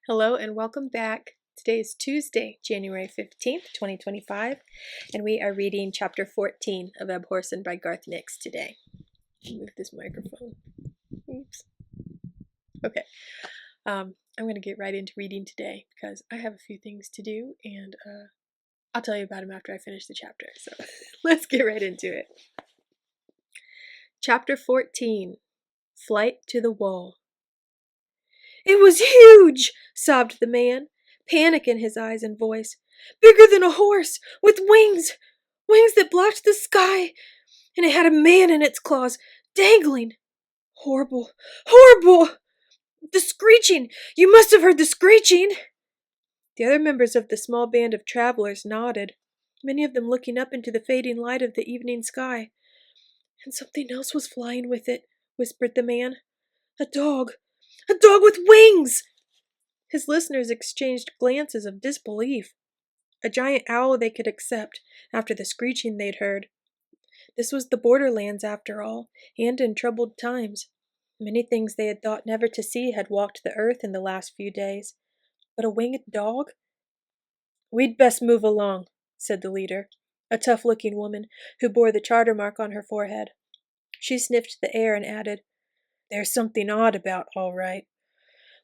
Hello and welcome back. Today is Tuesday, January 15th, 2025, and we are reading chapter 14 of Abhorsen by Garth Nix today. Move this microphone. Oops. Okay. I'm going to get right into reading today because I have a few things to do and I'll tell you about them after I finish the chapter. So let's get right into it. Chapter 14, Flight to the Wall. "It was huge!" sobbed the man, panic in his eyes and voice. "Bigger than a horse, with wings! Wings that blocked the sky! And it had a man in its claws, dangling! Horrible! Horrible! The screeching! You must have heard the screeching!" The other members of the small band of travelers nodded, many of them looking up into the fading light of the evening sky. "And something else was flying with it," whispered the man. "A dog! A dog with wings!" His listeners exchanged glances of disbelief. A giant owl they could accept, after the screeching they'd heard. This was the borderlands, after all, and in troubled times. Many things they had thought never to see had walked the earth in the last few days. But a winged dog? "We'd best move along," said the leader, a tough-looking woman who bore the charter mark on her forehead. She sniffed the air and added, "There's something odd about, all right.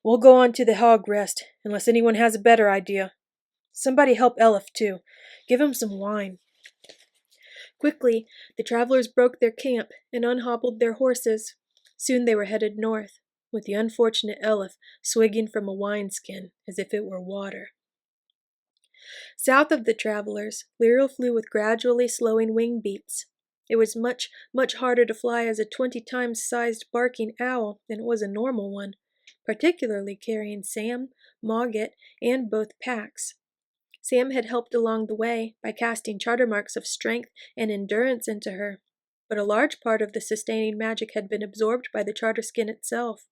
We'll go on to the hog rest, unless anyone has a better idea. Somebody help Elif, too. Give him some wine." Quickly, the travelers broke their camp and unhobbled their horses. Soon they were headed north, with the unfortunate Elif swigging from a wineskin as if it were water. South of the travelers, Lirael flew with gradually slowing wing beats. It was much, much harder to fly as a 20-times-sized barking owl than it was a normal one, particularly carrying Sam, Mogget, and both packs. Sam had helped along the way by casting charter marks of strength and endurance into her, but a large part of the sustaining magic had been absorbed by the charter skin itself.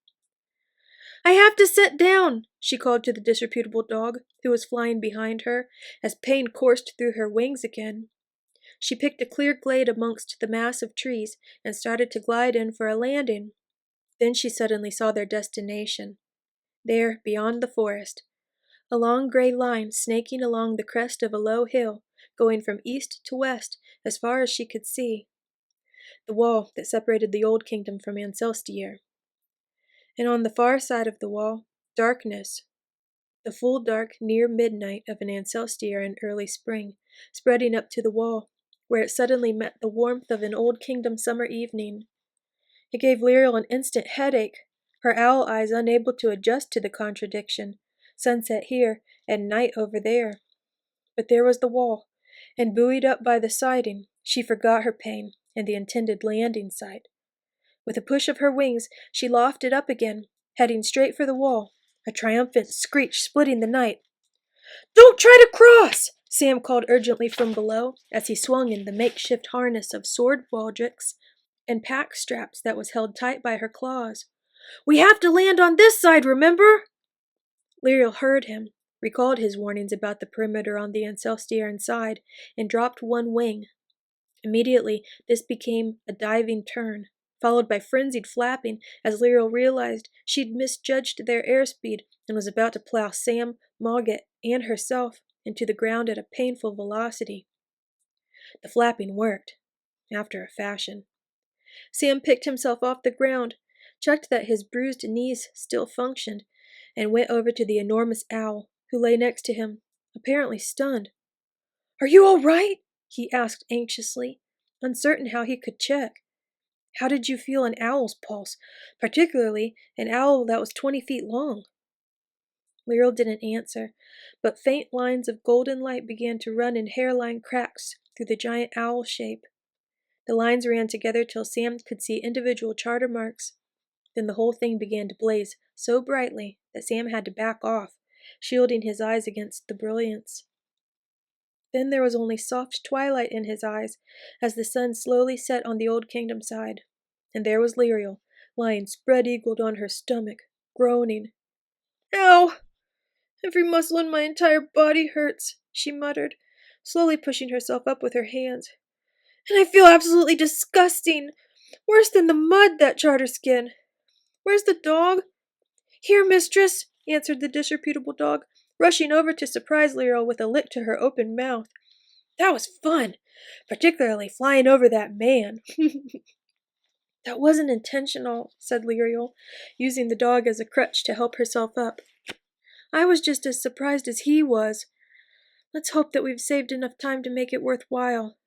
"I have to sit down," she called to the disreputable dog, who was flying behind her, as pain coursed through her wings again. She picked a clear glade amongst the mass of trees and started to glide in for a landing. Then she suddenly saw their destination. There, beyond the forest, a long gray line snaking along the crest of a low hill, going from east to west as far as she could see. The wall that separated the Old Kingdom from Ancestire. And on the far side of the wall, darkness, the full dark near midnight of an Ancestire in early spring, spreading up to the wall, where it suddenly met the warmth of an Old Kingdom summer evening. It gave Lirael an instant headache, her owl eyes unable to adjust to the contradiction, sunset here and night over there. But there was the wall, and buoyed up by the siding, she forgot her pain and the intended landing site. With a push of her wings, she lofted up again, heading straight for the wall, a triumphant screech splitting the night. "Don't try to cross!" Sam called urgently from below as he swung in the makeshift harness of sword baldricks and pack straps that was held tight by her claws. "We have to land on this side, remember?" Lirael heard him, recalled his warnings about the perimeter on the Ancestire side, and dropped one wing. Immediately, this became a diving turn, followed by frenzied flapping as Lirael realized she'd misjudged their airspeed and was about to plow Sam, Mogget, and herself into the ground at a painful velocity. The flapping worked, after a fashion. Sam picked himself off the ground, checked that his bruised knees still functioned, and went over to the enormous owl, who lay next to him, apparently stunned. "Are you all right?" he asked anxiously, uncertain how he could check. "How did you feel an owl's pulse, particularly an owl that was 20 feet long?" Lirael didn't answer, but faint lines of golden light began to run in hairline cracks through the giant owl shape. The lines ran together till Sam could see individual charter marks. Then the whole thing began to blaze so brightly that Sam had to back off, shielding his eyes against the brilliance. Then there was only soft twilight in his eyes as the sun slowly set on the Old Kingdom side, and there was Lirael, lying spread-eagled on her stomach, groaning. "Ow! Every muscle in my entire body hurts," she muttered, slowly pushing herself up with her hands. "And I feel absolutely disgusting. Worse than the mud, that charter skin. Where's the dog? Here, mistress," answered the disreputable dog, rushing over to surprise Lirael with a lick to her open mouth. That was fun, particularly flying over that man. That wasn't intentional, said Lirael, using the dog as a crutch to help herself up. I was just as surprised as he was. Let's hope that we've saved enough time to make it worthwhile.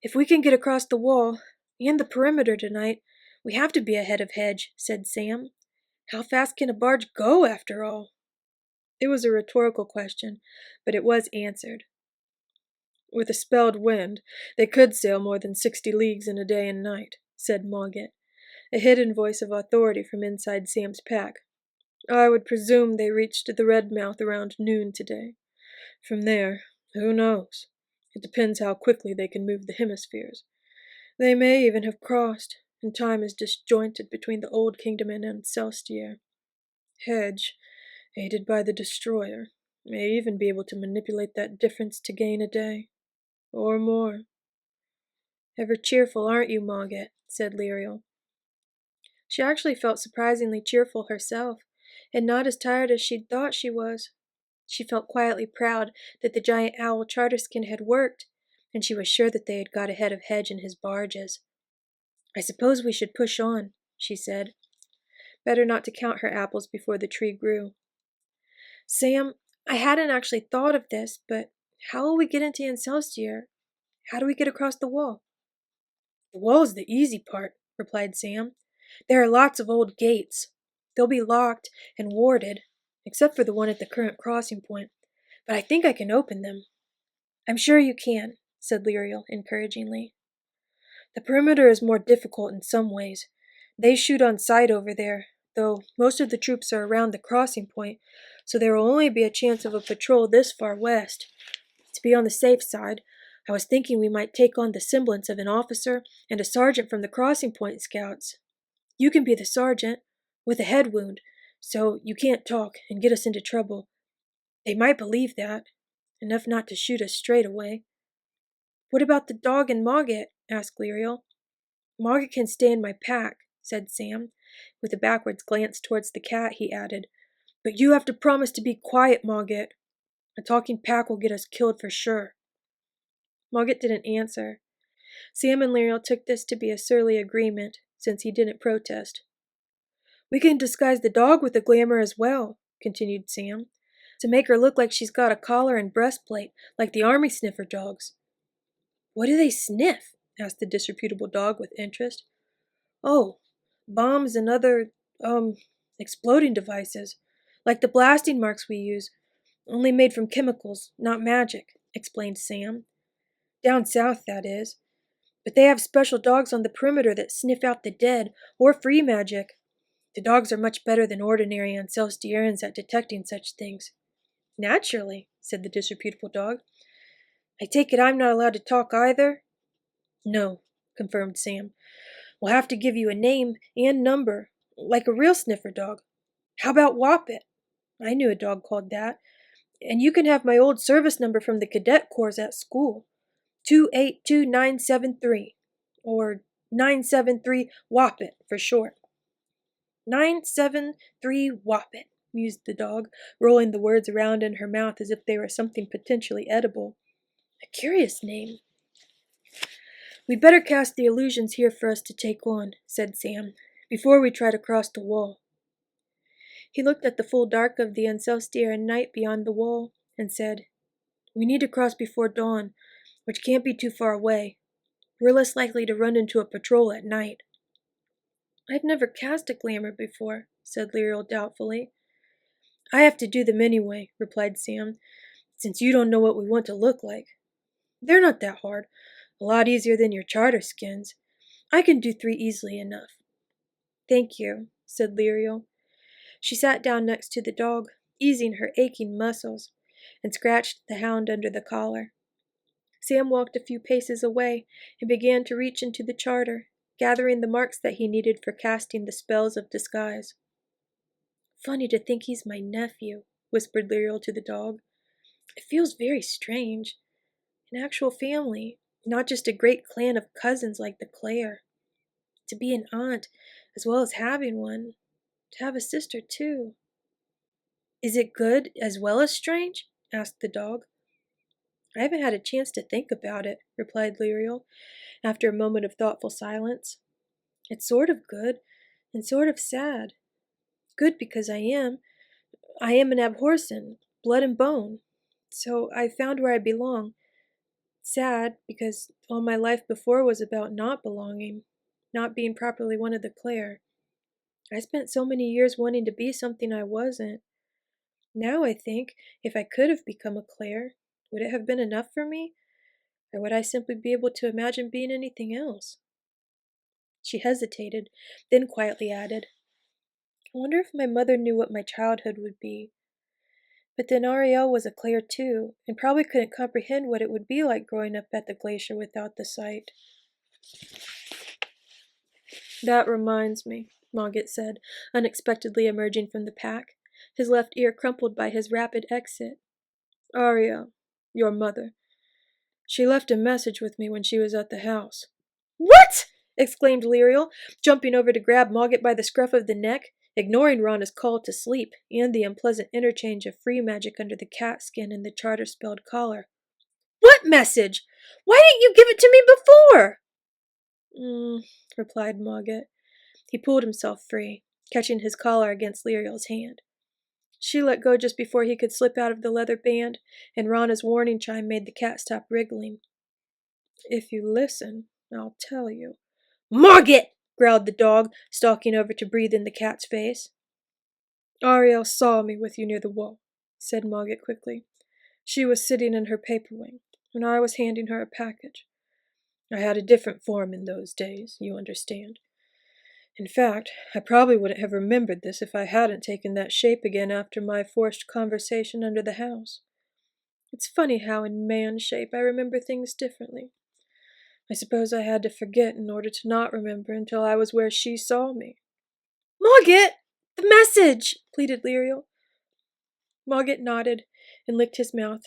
If we can get across the wall and the perimeter tonight, we have to be ahead of Hedge, said Sam. How fast can a barge go, after all? It was a rhetorical question, but it was answered. With a spelled wind, they could sail more than 60 leagues in a day and night, said Mogget, a hidden voice of authority from inside Sam's pack. I would presume they reached the Red Mouth around noon today. From there, who knows? It depends how quickly they can move the hemispheres. They may even have crossed, and time is disjointed between the Old Kingdom and Ancelstier. Hedge, aided by the Destroyer, may even be able to manipulate that difference to gain a day. Or more. Ever cheerful, aren't you, Mogget? Said Lirael. She actually felt surprisingly cheerful herself, and not as tired as she'd thought she was. She felt quietly proud that the giant owl Charterskin had worked, and she was sure that they had got ahead of Hedge and his barges. I suppose we should push on, she said. Better not to count her apples before the tree grew. Sam, I hadn't actually thought of this, but how will we get into Ancelstier? How do we get across the wall? The wall is the easy part, replied Sam. There are lots of old gates. They'll be locked and warded, except for the one at the current crossing point, but I think I can open them. I'm sure you can, said Lirael encouragingly. The perimeter is more difficult in some ways. They shoot on sight over there, though most of the troops are around the crossing point, so there will only be a chance of a patrol this far west. To be on the safe side, I was thinking we might take on the semblance of an officer and a sergeant from the crossing point scouts. You can be the sergeant, with a head wound, so you can't talk and get us into trouble. They might believe that, enough not to shoot us straight away. What about the dog and Mogget? Asked Lirael. Mogget can stay in my pack, said Sam. With a backwards glance towards the cat, he added, But you have to promise to be quiet, Mogget. A talking pack will get us killed for sure. Mogget didn't answer. Sam and Lirael took this to be a surly agreement, since he didn't protest. We can disguise the dog with a glamour as well, continued Sam, to make her look like she's got a collar and breastplate, like the army sniffer dogs. What do they sniff? Asked the disreputable dog with interest. Oh, bombs and other, exploding devices, like the blasting marks we use, only made from chemicals, not magic, explained Sam. Down south, that is. But they have special dogs on the perimeter that sniff out the dead, or free magic. The dogs are much better than ordinary Ancelstierans at detecting such things. Naturally, said the disreputable dog. I take it I'm not allowed to talk either? No, confirmed Sam. We'll have to give you a name and number, like a real sniffer dog. How about Woppet? I knew a dog called that. And you can have my old service number from the cadet corps at school. 282973, or 973 Woppet for short. 973 Woppet, mused the dog, rolling the words around in her mouth as if they were something potentially edible. A curious name. We'd better cast the illusions here for us to take on, said Sam, before we try to cross the wall. He looked at the full dark of the Ancelstier night beyond the wall, and said, We need to cross before dawn, which can't be too far away. We're less likely to run into a patrol at night. I've never cast a glamour before, said Lirael doubtfully. I have to do them anyway, replied Sam, since you don't know what we want to look like. They're not that hard, a lot easier than your charter skins. I can do 3 easily enough. Thank you, said Lirael. She sat down next to the dog, easing her aching muscles, and scratched the hound under the collar. Sam walked a few paces away and began to reach into the charter, gathering the marks that he needed for casting the spells of disguise. Funny to think he's my nephew, whispered Lirael to the dog. It feels very strange. An actual family, not just a great clan of cousins like the Clare. To be an aunt, as well as having one. to have a sister, too." "Is it good as well as strange?" asked the dog. "I haven't had a chance to think about it," replied Lirael, after a moment of thoughtful silence. "It's sort of good, and sort of sad. Good because I am an Abhorsen, blood and bone. So I found where I belong. Sad because all my life before was about not belonging, not being properly one of the Clare. I spent so many years wanting to be something I wasn't. Now I think, if I could have become a Clare, would it have been enough for me? Or would I simply be able to imagine being anything else?" She hesitated, then quietly added, "I wonder if my mother knew what my childhood would be. But then Ariel was a Clare too, and probably couldn't comprehend what it would be like growing up at the glacier without the sight." "That reminds me," Mogget said, unexpectedly emerging from the pack, his left ear crumpled by his rapid exit. "Ariel, your mother. She left a message with me when she was at the house." "What?" exclaimed Lirael, jumping over to grab Mogget by the scruff of the neck, ignoring Rana's call to sleep and the unpleasant interchange of free magic under the cat skin and the charter-spelled collar. "What message? Why didn't you give it to me before?" Replied Mogget. He pulled himself free, catching his collar against Lirael's hand. She let go just before he could slip out of the leather band, and Rana's warning chime made the cat stop wriggling. "If you listen, I'll tell you." "Mogget!" growled the dog, stalking over to breathe in the cat's face. "Ariel saw me with you near the wall," said Mogget quickly. "She was sitting in her paper wing, and I was handing her a package. I had a different form in those days, you understand. In fact, I probably wouldn't have remembered this if I hadn't taken that shape again after my forced conversation under the house. It's funny how in man shape I remember things differently. I suppose I had to forget in order to not remember until I was where she saw me." "Mogget! The message!" pleaded Lirael. Mogget nodded and licked his mouth.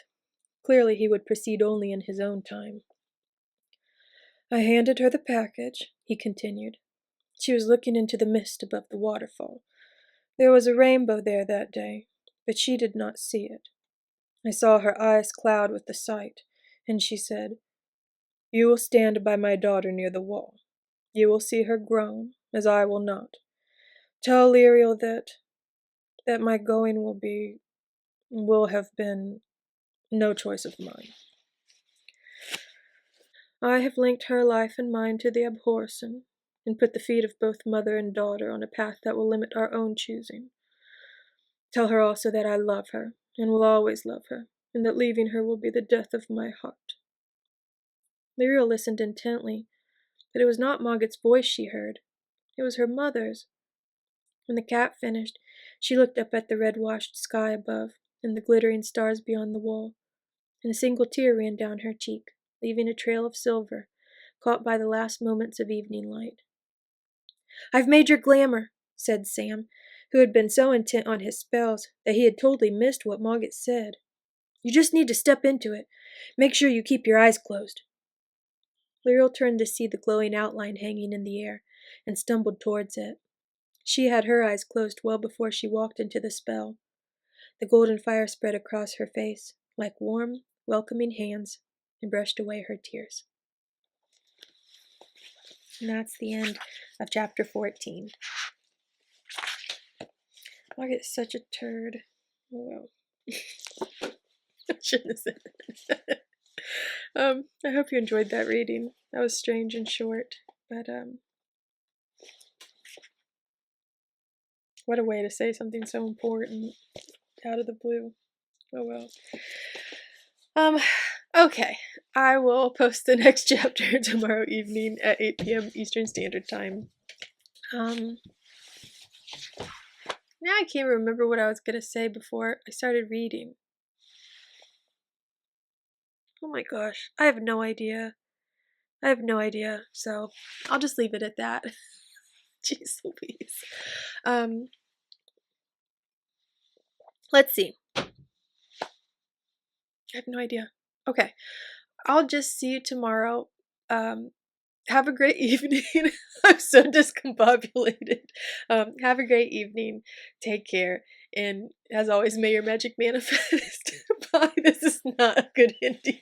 Clearly he would proceed only in his own time. "I handed her the package," he continued. "She was looking into the mist above the waterfall. There was a rainbow there that day, but she did not see it. I saw her eyes cloud with the sight, and she said, 'You will stand by my daughter near the wall. You will see her groan, as I will not. Tell Lirael that my going will have been no choice of mine. I have linked her life and mine to the Abhorsen, and put the feet of both mother and daughter on a path that will limit our own choosing. Tell her also that I love her, and will always love her, and that leaving her will be the death of my heart.'" Lirael listened intently, but it was not Mogget's voice she heard. It was her mother's. When the cat finished, she looked up at the red-washed sky above and the glittering stars beyond the wall, and a single tear ran down her cheek, leaving a trail of silver, caught by the last moments of evening light. "I've made your glamour," said Sam, who had been so intent on his spells that he had totally missed what Mogget said. "You just need to step into it. Make sure you keep your eyes closed." Lirael turned to see the glowing outline hanging in the air, and stumbled towards it. She had her eyes closed well before she walked into the spell. The golden fire spread across her face, like warm, welcoming hands, and brushed away her tears. And that's the end of chapter 14. Mogget's such a turd. Oh well. I shouldn't have said that. I hope you enjoyed that reading. That was strange and short, but what a way to say something so important out of the blue. Oh well. Okay. I will post the next chapter tomorrow evening at 8 p.m. Eastern Standard Time. Now I can't remember what I was gonna say before I started reading. Oh my gosh, I have no idea. So I'll just leave it at that. Jeez Louise. Let's see. I have no idea. Okay. I'll just see you tomorrow. have a great evening. I'm so discombobulated. Have a great evening. Take care. And as always, may your magic manifest. Bye. This is not a good ending.